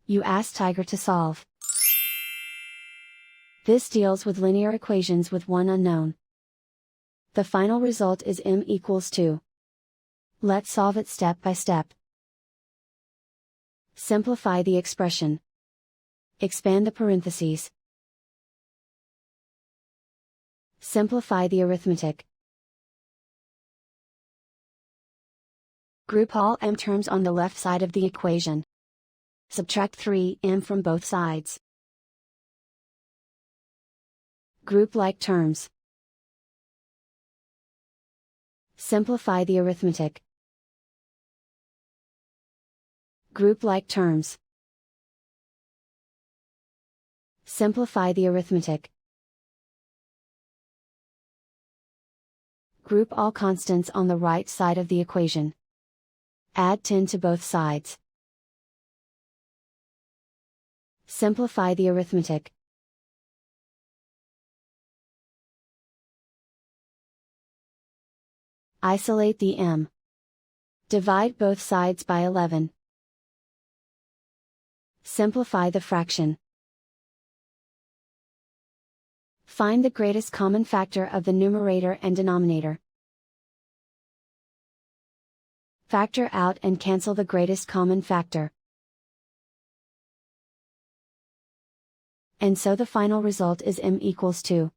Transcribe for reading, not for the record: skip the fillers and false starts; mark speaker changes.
Speaker 1: You ask Tiger to solve. This deals with linear equations with one unknown. The final result is m equals 2. Let's solve it step by step. Simplify the expression. Expand the parentheses. Simplify the arithmetic. Group all m terms on the left side of the equation. Subtract 3m from both sides. Group like terms. Simplify the arithmetic. Group like terms. Simplify the arithmetic. Group all constants on the right side of the equation. Add 10 to both sides. Simplify the arithmetic. Isolate the m. Divide both sides by 11. Simplify the fraction. Find the greatest common factor of the numerator and denominator. Factor out and cancel the greatest common factor. And so the final result is m equals 2.